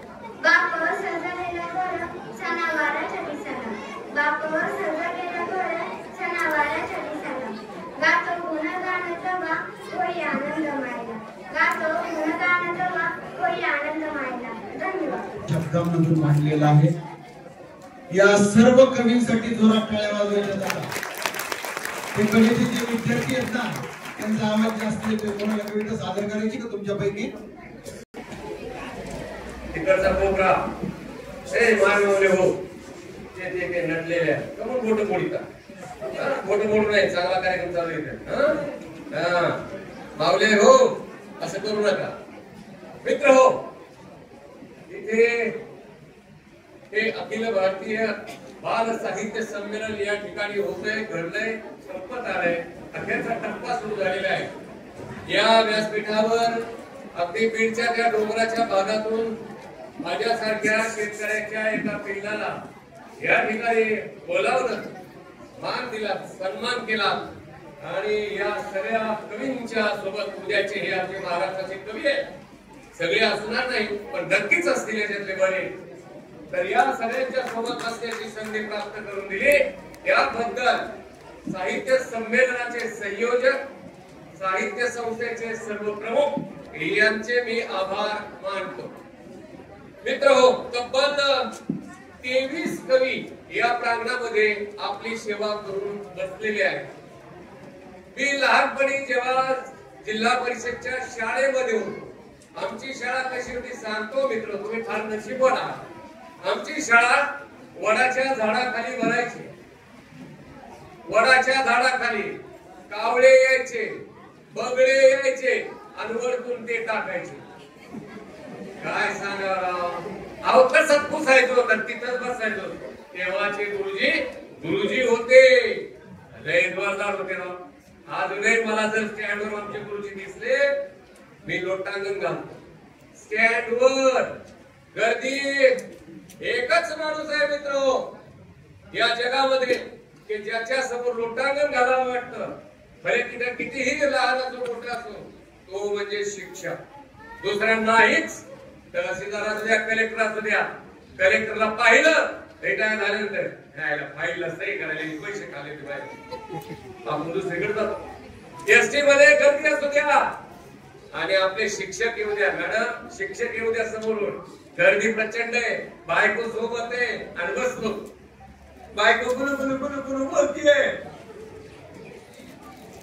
Speaker 2: बाप सजलेला घर सणावाराच्या दिसाला बाप सजलेला घर सणावाराच्या दिसाला गातो गुणगान तवा होई आनंद मायला गातो गुणगान तवा होई आनंद मायला धन्यवाद.
Speaker 1: शब्दांमधून मांडलेला आहे. या सर्व कवींसाठी जोरात टाळ्या वाजवल्या जातात. ते कवीचे जे विद्यार्थी आहेत ना त्यांचा आवाज जास्त येतो. कोणाला कविता सादर करायची का तुमच्यापैकी?
Speaker 10: तिकडचा कोपरा ए मानवले हो ते ते काही नटलेले आहे कमून फोटो मोडीता फोटो मोडू नाही. चांगला कार्यक्रम चालू आहे. मावले हो असं करू नका. मित्र हो इथे हे अखिल भारतीय बाल साहित्य संमेलन या ठिकाणी होतंय, घडलंय, संपत आलंय. अखेरचा टप्पा सुरू झालेला आहे. या व्यासपीठावर अगदी बीडच्या त्या डोंगराच्या भागातून माझ्यासारख्या शेतकऱ्याच्या एका पिल्लाला या ठिकाणी बोलावलं, मान दिला, सन्मान केला आणि या सगळ्या कवींच्या सोबत उद्याचे हे आमचे महाराष्ट्राचे कवी आहेत. सगळे असणार नाही पण नक्कीच असतील याच्यातले बरे. तर या सगळ्यांच्या सोबत असण्याची संधी प्राप्त करून दिली त्याबद्दल साहित्य संमेलनाचे संयोजक, साहित्य संस्थेचे सर्व प्रमुख यांचे मी आभार मानतो. मित्र हो तब्बल 23 कवी या प्रांगणामध्ये आपली सेवा करून बसलेले आहेत. मी लहानपणी जेव्हा जिल्हा परिषदच्या शाळेमध्ये होतो, आमची शाळा कशी होती सांगतो मित्र, तुम्ही फार नशीबवान आहात. आमची शाळा वडाच्या झाडाखाली भरायची. वडाच्या झाडाखाली कावळे यायचे, बगळे यायचे आणि वरतून ते टाकायचे. काय सांगावं, अहो कसं पुसायचो तर तिथंच बसायचो. तेव्हाचे गुरुजी होते, लय जोरदार होते ना. अजूनही मला जर स्टँडवर आमचे गुरुजी दिसले मी लोटांगण घालतो. स्टँडवर गर्दीत एकच माणूस आहे मित्र या जगामध्ये की ज्याच्या समोर लोटांगण घालावं वाटतं, भले तिथे कितीही लहान असो मोठा असो, तो म्हणजे शिक्षक. दुसऱ्या नाहीच. तहसीलदार असू द्या, कलेक्टर असू द्या, कलेक्टरला पाहिलं रिटायर झाल्यानंतर फाईलला सही करायला पैसे खाले आपण दुसरीकडे जातो. एसटी मध्ये गर्दी असू द्या आणि आपले शिक्षक येऊ द्या, मॅडम शिक्षक येऊ द्या समोरून, गर्दी प्रचंड आहे, बायको सोबत आहे आणि बसलो बायको गुलू गुलू गुलू गुलू बोलतीये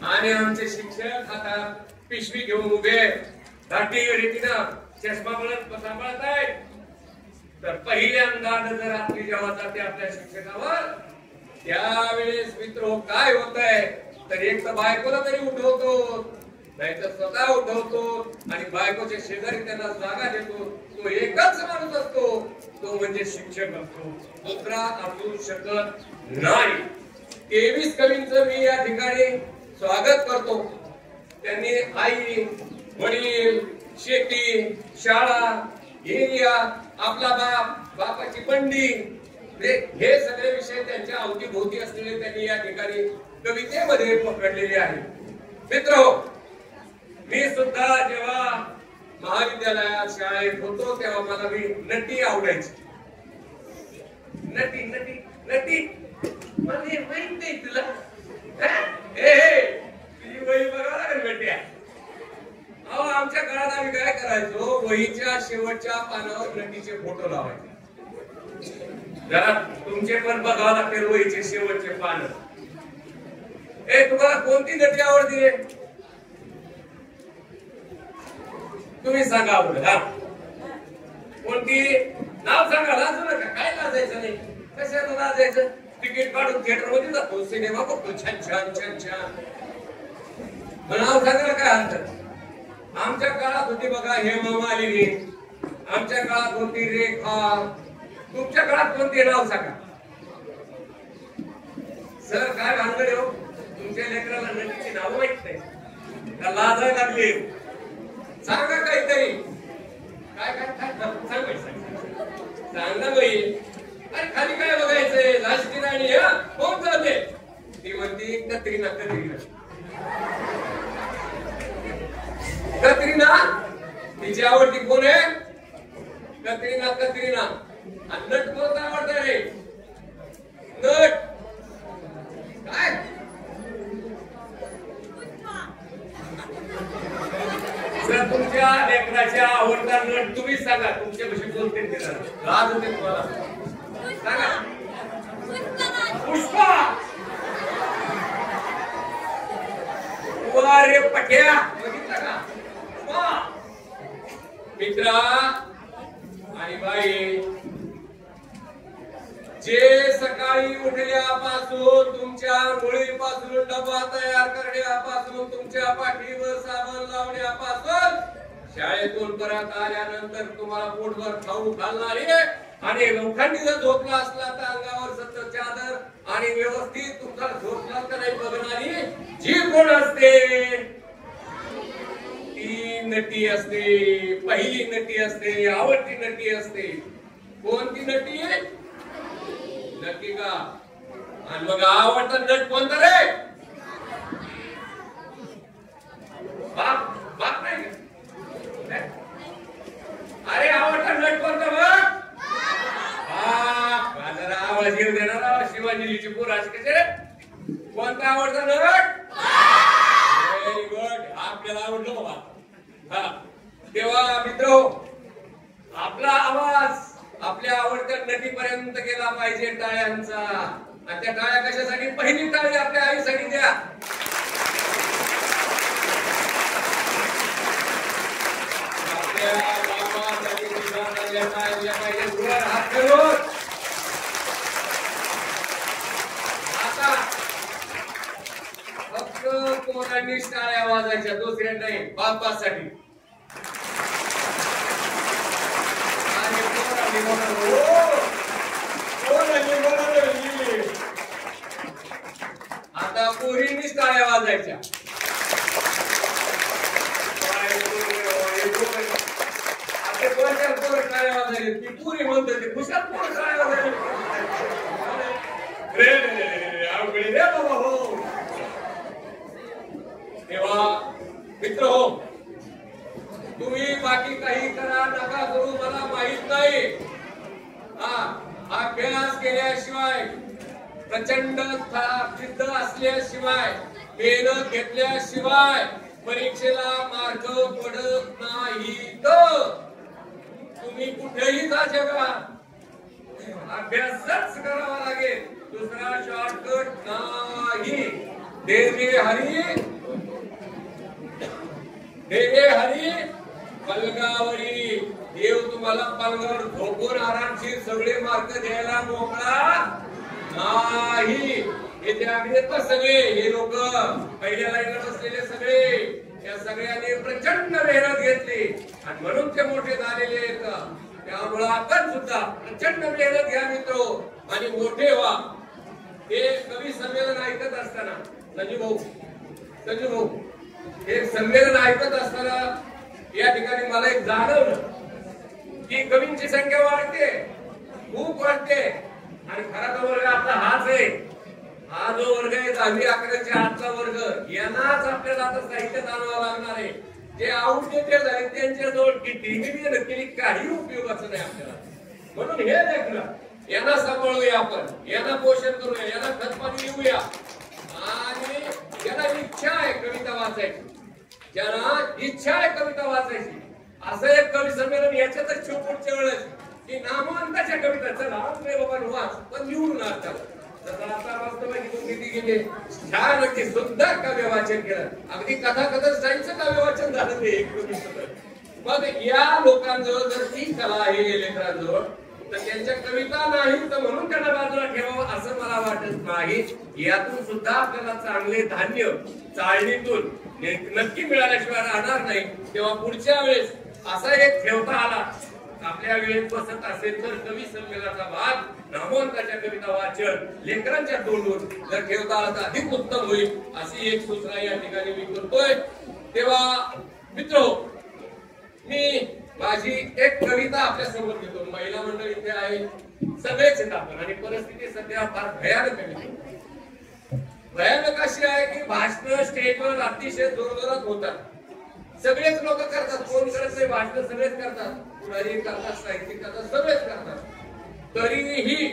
Speaker 10: आणि आमचे शिक्षक हातात पिशवी घेऊन उभे, दाटी रेतीना चष्मा सांभाळत आहे. तर पहिल्यांदा जर आपली जेव्हा जाते आपल्या शिक्षकावर, त्यावेळेस मित्र काय होत आहे तर एक तर बायकोला तरी उठवतो, नाही तर स्वतः उठवतो आणि बायकोच्या शेजारी त्यांना जागा देतो. तो एकच माणूस असतो, तो म्हणजे शिक्षक असतो, दुसरा असू शकत नाही. 23 कवींचं मी या ठिकाणी स्वागत करतो. त्यांनी आई, वडील, शेती, शाळा, एरिया, आपला बाप, बापाची बंडी, हे सगळे विषय त्यांच्या अवतीभोवती असलेले त्यांनी या ठिकाणी कवितेमध्ये पकडलेले आहे. मित्र मी सुद्धा जेव्हा महाविद्यालयात शाळेत होतो तेव्हा मला मी नटी आवडायची. नटी नटी नटी म्हणजे माहित नाही तुला, तुझी वही बघावं लागेल बेट्या. अहो आमच्या काळात आम्ही काय करायचो, वहीच्या शेवटच्या पानावर नटीचे फोटो लावायचे. जरा तुमचे पण बघावं लागतील वहीचे शेवटचे पान. तुम्हाला कोणती नटी आवडती रे तुम्ही सांगा. हा कोणती नाव सांगा, लाजू नका, काय लाजायचं नाही. कशाला लाजायचं, तिकीट काढून थिएटर मध्ये जातो, सिनेमा बघतो, छान छान छान छान. नाव सांगायला काय हरकत. आमच्या काळात होती बघा हेमा मालिनी, आमच्या काळात होती रेखा, तुमच्या काळात कोणती नाव सांगा. सर काय भानगड हो, तुमच्या लेकराला नटीची नाव माहित नाही का, लाजायला लागली. सांगा काहीतरी, काय काय काय सांगा बाई. अरे खाली काय बघायचंय, लाजती राणी हा कोण जाते? ती म्हणती कतरीना कतरीना कतरीना. तिची आवडती कोण आहे? कतरीना कतरीना. आणि नट कोणता आवडता रे? नट काय? जर तुमच्या लेकराच्या आवडता नट तुम्हीच सांगा, तुमच्यापाशी बोलते ते लाज होते तुम्हाला. सांगा. पुष्पा. रे पट्या बघितलं का? मित्रा आणि बाई, जे सकाळी उठल्यापासून तुमच्या मुळीपासून डबा तयार करण्यापासून तुमच्या पाठीवर साबण लावण्यापासून शाळेतून परत आल्यानंतर तुम्हाला पोटभर खाऊ घालणारी आणि लोखंडी जर झोपला असला तर अंगावर सतत चादर आणि व्यवस्थित तुमचा झोपला तर नाही बघणारी जी कोण असते ती नटी असते. पहिली नटी असते, आवडती नटी असते. कोणती नटी आहे? नक्की का? आणि मग आवडता नट कोणता रे? बाप बाप नाही. अरे आवडता नट कोणता बघ? बाप. जरा आवाज येऊ देणार. शिवाजीची पोराची कसे रे? कोणता आवडता नट? Very good. आपल्याला आवडलं बाबा. हा तेव्हा मित्र, आपला आवाज आपल्या आवडत्या नटीपर्यंत गेला पाहिजे टाळ्यांचा. आणि त्या टाळ्या कशासाठी? पहिली टाळी आपल्या आईसाठी द्या. आपल्या बाबासाठी हात करून आता फक्त पोरांनी टाळ्या वाजायच्या, दुसऱ्या नाही. बापासाठी आता पोरींनीच टाळ्या वाजायच्या. आता कोणत्या पोर टाळ्या वाजायला? ती पुरी म्हणतो ते खुशाल पोर टाळ्या वाजायला. अवघड रे बाबा. हो तेव्हा मित्र हो, तुम्ही बाकी काही करा नका करू मला माहित नाही. अभ्यास केल्याशिवाय, प्रचंड सिद्ध असल्याशिवाय, मेहनत घेतल्याशिवाय परीक्षेला मार्क पडत नाहीत. तुम्ही कुठेही जा जगात अभ्यासच करावा लागेल, दुसरा शॉर्टकट नाही. देवे हरी पलंगावरी. देव तुम्हाला पलंगावर झोपून आरामशीर सगळे मार्क द्यायला मोकळा नाही. हे त्यात सगळे हे लोक पहिल्या लाईनला बसलेले सगळे, या सगळ्यांनी प्रचंड मेहनत घेतली आणि म्हणून ते मोठे झालेले आहेत. त्यामुळे आपण सुद्धा प्रचंड मेहनत घ्या मित्रो आणि मोठे व्हा. हे कवी संमेलन ऐकत असताना संजू भाऊ हे संमेलन ऐकत असताना या ठिकाणी मला एक जाणवलं की कवींची संख्या वाढते, खूप वाढते. आणि खरा तो वर्ग आपला हाच आहे. हा जो वर्ग आहे 10वी 11वीच्या आजचा वर्ग, यांनाच आपल्याला आता साहित्य जाणवावं लागणार आहे. जे आउटडेटेड झाले त्यांच्याजवळ किती मेहनत केली काही उपयोगाचं नाही आपल्याला. म्हणून हे देखील यांना सांभाळूया आपण, यांना पोषण करूया, यांना खतपाणी देऊया. आणि ज्याला इच्छा आहे कविता वाचायची, ज्याला इच्छा आहे कविता वाचायची, असं एक कवी संमेलन याच्यातच पुढच्या वेळेस की नामांताच्या कविता चला बाबा वाच पण निवडून आता वास्तवाची किती गेले छान अगदी सुंदर काव्य वाचन केलं. अगदी कथाकथन स्टाईलचं काव्य वाचन झालं ते एक कवी. मग या लोकांजवळ जर ती कला आहे लेकरांजवळ तर त्यांच्या कविता नाही तर म्हणून त्यांना बाजूला ठेवावं असं मला वाटत नाही. यातून सुद्धा आपल्याला चांगले धान्य चाळणीतून नक्की मिळाल्याशिवाय राहणार नाही. तेव्हा पुढच्या वेळेस असा एक ठेवता आला आपल्या वेळेत बसत असेल तर कवी संमेलनाचा भाग नामवंताच्या कविता वाचन लेकरांच्या तोंडून जर ठेवता आला तर अधिक उत्तम होईल अशी एक सूचना या ठिकाणी मी करतोय. तेव्हा मित्र मी माझी एक कविता आपल्या समोर घेतो. महिला मंडळ इथे आहे, सगळेच येत आपण आणि परिस्थिती सध्या फार भयानक आहे. भयानक अशी आहे की भाषण स्टेजवर अतिशय जोरजोरात होतात. सगळेच लोक करतात, कोण करत नाही भाषण, सगळेच करतात, पुढारी करतात, साहित्यिक करतात, सगळेच करतात. तरीही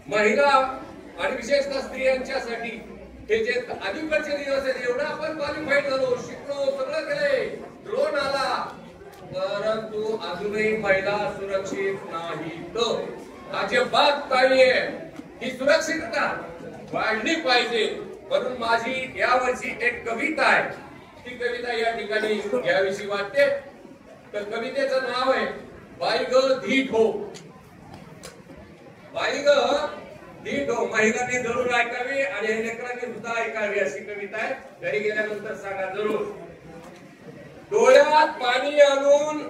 Speaker 10: महिला आणि विशेषतः स्त्रियांच्यासाठी हे जे अलीकडचे दिवस आहेत, एवढं आपण क्वालिफाईड झालो, शिकलो, सगळं केलंय, ड्रोन आला, परंतु अजूनही महिला सुरक्षित नाही. तो अजिबात नाहीये. ही सुरक्षितता वाढली पाहिजे. म्हणून माझी यावर्षी एक कविता आहे, ती कविता या ठिकाणी याविषयी वाटते. तर कवितेचं नाव आहे बाई ग धीट हो. बाई ग धीट हो. महिलांनी जरूर ऐकावी आणि लेकरांनी सुद्धा ऐकावी अशी कविता आहे. घरी गेल्यानंतर सांगा जरूर. डोळ्यात पाणी आणून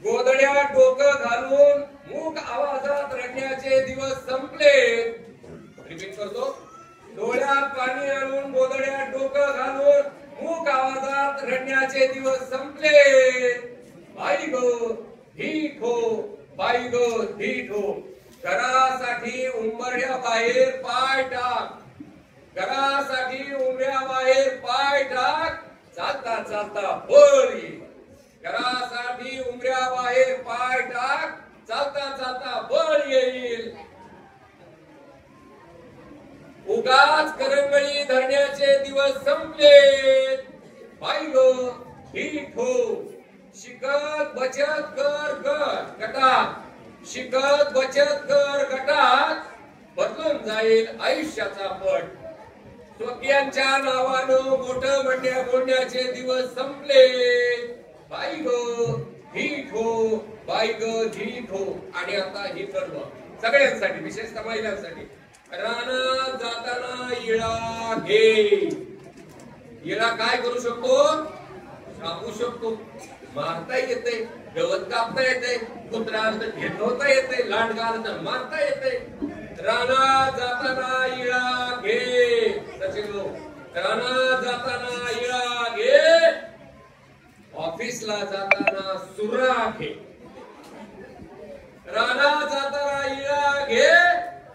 Speaker 10: गोधड्या डोकं घालून मूक आवाजात रडण्याचे दिवस संपले. रिपीट करतो. डोळ्यात पाणी आणून गोधड्या डोकं घालून मूक आवाजात रडण्याचे दिवस संपले. बाई गो धीट हो, बाई गो धीट हो. घरासाठी उंबरड्या बाहेर पाय टाक, घरासाठी उंबऱ्या बाहेर पाय टाक, चालता चालता बोल येईल. घरासाठी उंबऱ्या बाहेर पाय टाक, चालता चालता बोल येईल. उगाच करंगळी धरण्याचे दिवस संपले. बाई गो धीट हो. शिकत बचत कर गटात, शिकत बचत कर गटात, बदलून जाईल आयुष्याचा पट. स्वकीयांच्या नावानं मोठं बोलण्याचे दिवस संपले. बाई गो धीट हो, बाई गो धीट हो. आणि आता ही सर्व सगळ्यांसाठी, विशेषतः महिलांसाठी. रानात जाताना इळा घे. इळा काय करू शकतो? कापू शकतो, मारता येते, गवत कापता येते, कुत्र्याला घेतवता येते, लांडगाला तर मारता येते. रानात जाताना इळा घे. सचिन, रानात जाताना इळा घे, ऑफिसला जाताना सुरा घे. रानात जाताना इळा घे,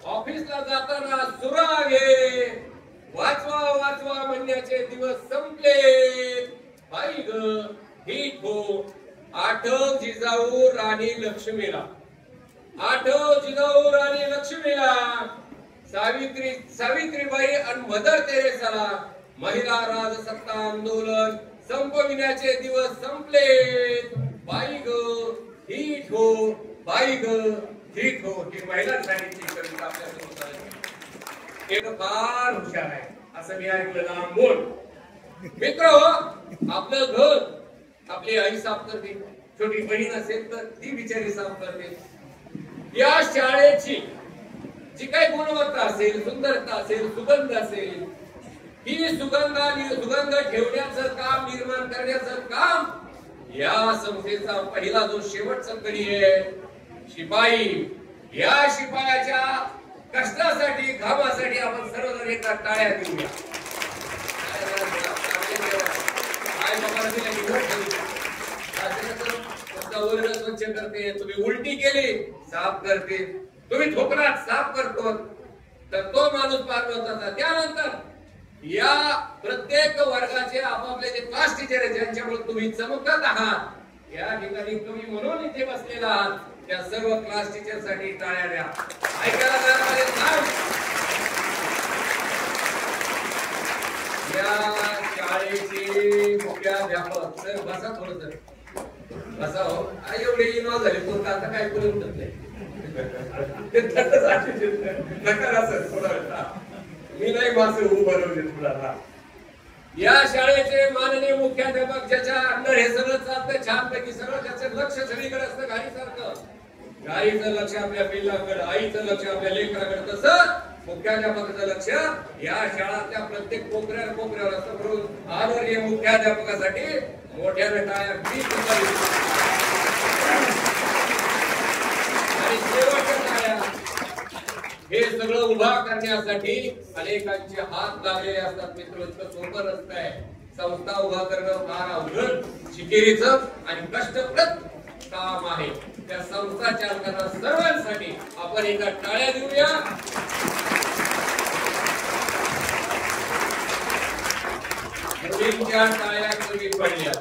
Speaker 10: ऑफिसला जाताना सुरा घे. वाचवा वाचवा म्हणण्याचे दिवस संपले. बाई ग धीट हो. आठव जिजाऊ राणी लक्ष्मीला, आठव जिजाऊ राणी लक्ष्मीला. सावित्रीबाई आणि मदर तेरेसाला. महिला राजसत्ता आंदोलन संपविण्याचे दिवस संपले. बाई ग धीट हो, बाई ग धीट हो. ही महिलांसाठीची कविता आपल्यासमोर आहे. एक फार हुशार आहे असं मी ऐकलं लांबून. मित्र हो, आपलं घर आपली आई साफ करते, छोटी बहीण असेल तर ती बिचारी साफ करते. या शाळेची जी काही गुणवत्ता असेल, सुंदरता असेल, सुगंध असेल, ही सुगंध ठेवण्याचं काम, निर्माण करण्याचं काम या संस्थेचा पहिला जो शेवटचा कडी आहे शिपाई. या शिपायाच्या कष्टासाठी, घामासाठी आपण सर्वजण एकदा टाळ्या देऊया. स्वच्छ करते, तुम्ही उलटी केली साफ करते, तुम्ही ठोकरात साफ करतो, तर तो माणूस पार होता. त्यानंतर या प्रत्येक वर्गाचे आपापले जे क्लास टीचर आहेत, ज्यांच्यामुळे तुम्ही चमकत आहात, या ठिकाणी तुम्ही म्हणून इथे बसलेला आहात, त्या सर्व क्लास टीचर साठी टाळ्या द्या. ऐकायला या शाळेचे मुख्याध्यापक सर बसा, थोडस बसा हो. एवढे इन्व्हॉल्व झाले तो आता काय करू शकत मी नाही माझं उभं बनवले तुला. या शाळेचे माननीय मुख्याध्यापक ज्याच्या अंडर हे सगळं चालतं छानपैकी, सगळं त्याचं लक्ष सगळीकडे असतं गाडीसारखं. गाडीचं लक्ष आपल्या पिल्लाकडे, आईचं लक्ष आपल्या लेकराकडे, तसं मुख्याध्यापकाचं लक्ष या शाळातल्या प्रत्येक कोपऱ्यावर असतं. म्हणून आदरणीय मुख्याध्यापकासाठी मोठ्याने टाळ्या. आणि शेवटच्या टाळ्या हे सगळं उभा करण्यासाठी अनेकांचे हात लागलेले असतात. मित्र, इतकं सोपं नसतंय. संस्था उभा करणं फार अवघड, शिकेरीचं आणि कष्टप्रद काम आहे. त्या संस्था चालकांना सर्वांसाठी आपण एका टाळ्या देऊया. मुलींच्या टाळ्या कमी पडल्या,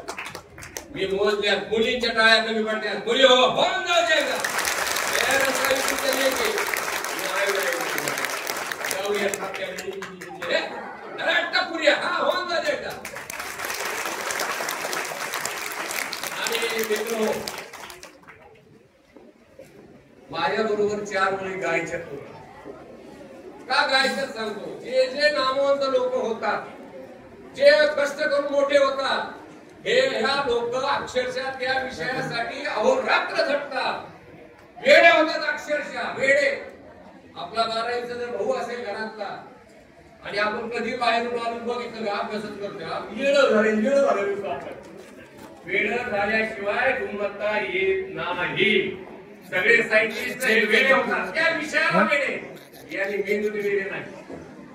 Speaker 10: मी मोजल्या. मुलींच्या टाळ्या कमी पडल्या. मुली हो होऊन जाऊ द्यायला पुऱ्या हा होऊन जाऊ द्यायचा. आणि मित्र माझ्या बरोबर 4 मुली गायच्या का गायचं सांगतो. जे जे नामवंत लोक होतात, जे कष्ट करून मोठे होतात, ह्या लोक अक्षरशः त्या विषयासाठी अहोरात्र झटतात. वेडे होतात, अक्षरशः वेडे. आपला 12वीचा जर भाऊ असेल घरातला आणि आपण कधी बाहेरून आणून बघितलं का अभ्यासच करतो. वेड झाल्याशिवाय गुणवत्ता येत नाही. सगळे सायंटिस्ट हे वेडे होतात, त्या विषयाला वेडे. याने मेंदूने वेडे नाही.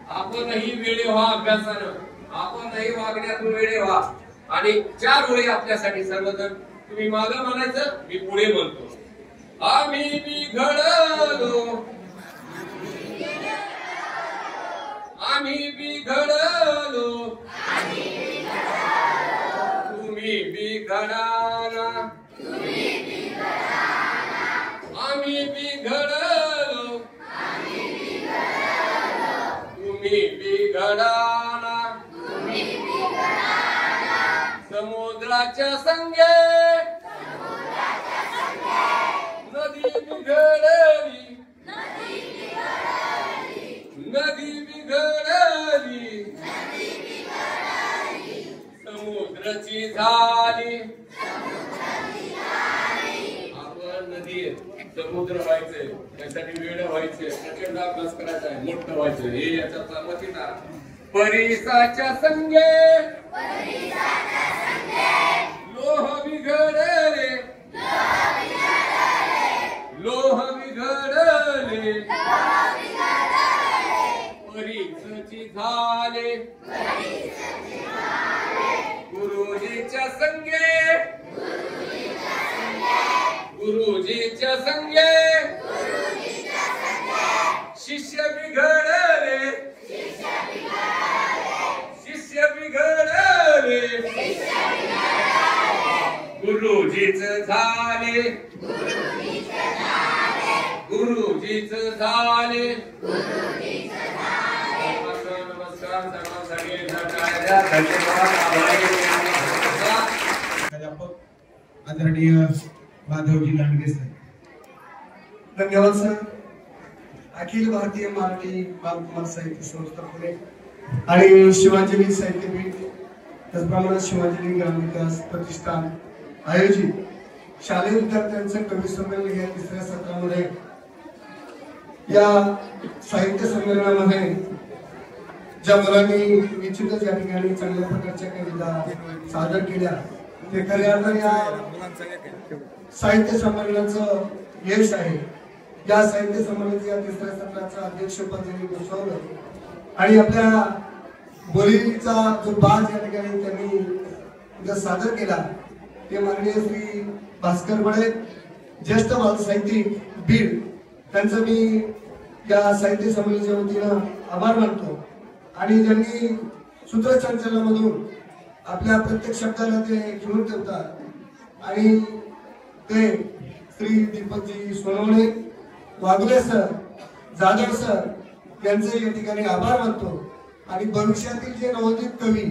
Speaker 10: आपणही वेडे व्हा अभ्यासानं, आपणही वागण्यातून वेडे व्हा. आणि 4 ओळी आपल्यासाठी सर्वजण. तुम्ही मागं म्हणायचं, मी पुढे म्हणतो. आम्ही बिघडलो, आम्ही बिघडलो, तुम्ही बिघडाना, आम्ही बिघडलो, तुम्ही बिघडाना. समुद्राच्या संगे नदी बिघडली, नदी बिघडली, समुद्राची झाली. आपण नदी समुद्र व्हायचंय, त्यासाठी वेळ व्हायचे, प्रचंड अभ्यास करायचा आहे, मोठं व्हायचं. हे याचा मतीना परिसाच्या संगे लोह बिघडले, लोह बिघडले, परीक्षेची झाले. गुरुजीच्या संगे, गुरुजीच्या संगे शिष्य बिघडले, शिष्य बिघडले, गुरुजीच झाले, गुरुजीच झाले. नमस्कार सर्वांसाठी.
Speaker 1: प्राध्यापक आदरणीय माधवजी लांडगे सर.
Speaker 11: धन्यवाद सर. अखिल भारतीय मराठी बालकुमार साहित्य संस्था पुणे आणि शिवांजली साहित्यपीठ, त्याचप्रमाणे शिवांजली ग्रामविकास प्रतिष्ठान आयोजित शालेय विद्यार्थ्यांचं कवी संमेलन या 3ऱ्या सत्रामध्ये, या साहित्य संमेलनामध्ये ज्या मुलांनी निश्चितच या ठिकाणी चांगल्या प्रकारच्या कविता सादर केल्या, ते खऱ्या अर्थाने या साहित्य संमेलनाचं यश आहे. या साहित्य संमेलनाच्या 3ऱ्या सत्राचं अध्यक्षपद त्यांनी भूषवलं आणि आपल्या बोलीचा जो बाज या ठिकाणी त्यांनी सादर केला, ते माननीय श्री भास्कर बळे, ज्येष्ठ बालसाहित्यिक बीड, त्यांचं मी या साहित्य संमेलनाच्या वतीनं आभार मानतो. आणि ज्यांनी सूत्रसंचालनामधून आपल्या प्रत्येक शब्दाला ते घेऊन ठेवतात आणि ते श्री दीपकजी सोनवणे, वाघले सर, जाधव सर यांचे या ठिकाणी आभार मानतो. आणि भविष्यातील जे नवोदित कवी,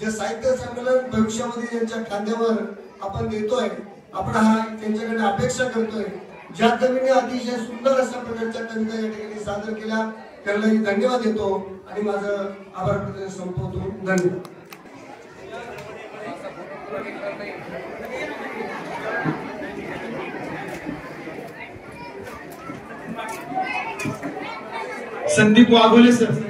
Speaker 11: जे साहित्य संमेलन भविष्यामध्ये यांच्या खांद्यावर आपण देतोय, आपण हा त्यांच्याकडे अपेक्षा करतोय. ज्या कवीने अतिशय सुंदर अशा प्रकारच्या कविता या ठिकाणी सादर केल्या, त्यांनाही धन्यवाद देतो आणि माझं आभार प्रदर्शन संपवतो. धन्यवाद.
Speaker 1: संदीप वाघोले सर.